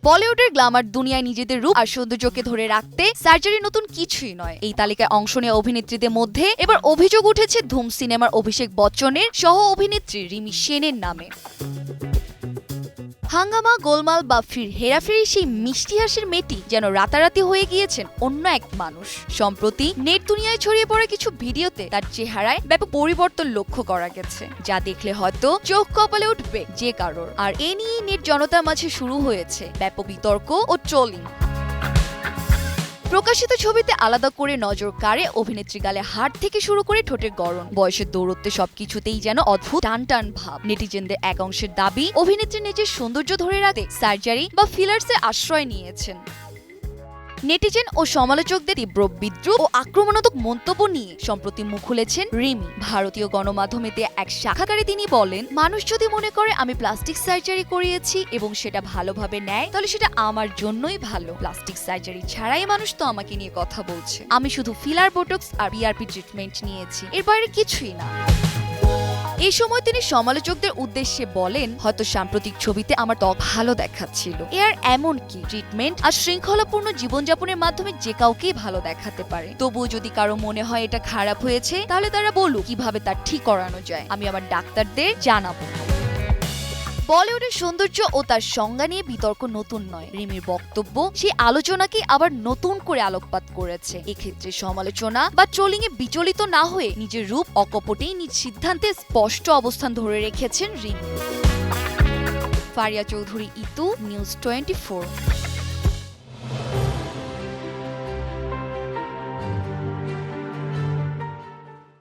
বলিউডের গ্ল্যামার দুনিয়ায় নিজেদের রূপ আর সৌন্দর্যকে ধরে রাখতে সার্জারি নতুন কিছুই নয়। এই তালিকায় অংশ নেওয়া অভিনেত্রীদের মধ্যে এবার অভিযোগ উঠেছে ধুম সিনেমার অভিষেক বচ্চনের সহ অভিনেত্রী রিমি সেনের নামে। হাঙ্গামা, গোলমাল বা ফির হেরাফেরি সেই মিষ্টি হাসির মেয়েটি যেন রাতারাতি হয়ে গিয়েছেন অন্য এক মানুষ। সম্প্রতি নেট দুনিয়ায় ছড়িয়ে পড়া কিছু ভিডিওতে তার চেহারায় ব্যাপক পরিবর্তন লক্ষ্য করা গেছে, যা দেখলে হয়তো চোখ কপালে উঠবে যে কারোর। আর এ নিয়ে নেট জনতার মাঝে শুরু হয়েছে ব্যাপক বিতর্ক ও ট্রোলিং। প্রকাশিত ছবিতে আলাদা করে নজর কাড়ে অভিনেত্রী গালে হাড় থেকে শুরু করে ঠোঁটের গড়ন, বয়সের দৌরত্বে সবকিছুতেই যেন অদ্ভুত টান টান ভাব। নেটিজেনদের এক অংশের দাবি, অভিনেত্রী নিজের সৌন্দর্য ধরে রাখতে সার্জারি বা ফিলার্সের আশ্রয় নিয়েছেন। নেটিজেন ও সমালোচকদের তীব্র বিদ্রুপ ও আক্রমণাত্মক মন্তব্য নিয়ে সম্প্রতি মুখ খুলেছেন রিমি। ভারতীয় গণমাধ্যমে দেয়া এক সাক্ষাৎকারে তিনি বলেন, মানুষ যদি মনে করে আমি প্লাস্টিক সার্জারি করিয়েছি এবং সেটা ভালোভাবে নেয়, তাহলে সেটা আমার জন্যই ভালো। প্লাস্টিক সার্জারি ছাড়াই মানুষ তো আমাকে নিয়ে কথা বলছে। আমি শুধু ফিলার, বোটক্স আর বিআরপি ট্রিটমেন্ট নিয়েছি, এর বাইরে কিছুই না। এই সময় তিনি সমালোচকদের উদ্দেশ্যে বলেন, হয়তো সাম্প্রতিক ছবিতে আমার ত্বক ভালো দেখাচ্ছিল, এর এমন কি ট্রিটমেন্ট আর শৃঙ্খলাপূর্ণ জীবনযাপনের মাধ্যমে যে কাউকেই ভালো দেখাতে পারে। তবুও যদি কারো মনে হয় এটা খারাপ হয়েছে, তাহলে তারা বলুক কিভাবে তার ঠিক করানো যায়, আমি আমার ডাক্তারদের জানাবো। বলিউডের সৌন্দর্য ও তার সংজ্ঞা নিয়ে বিতর্ক নতুন নয়। রিমির বক্তব্য সেই আলোচনাকে আবার নতুন করে আলোকপাত করেছে। এক্ষেত্রে সমালোচনা বা ট্রোলিং এ বিচলিত না হয়ে নিজের রূপ অকপটেই নিজ সিদ্ধান্তে স্পষ্ট অবস্থান ধরে রেখেছেন রিমি। ফারিয়া চৌধুরী, ইতু, নিউজ 24।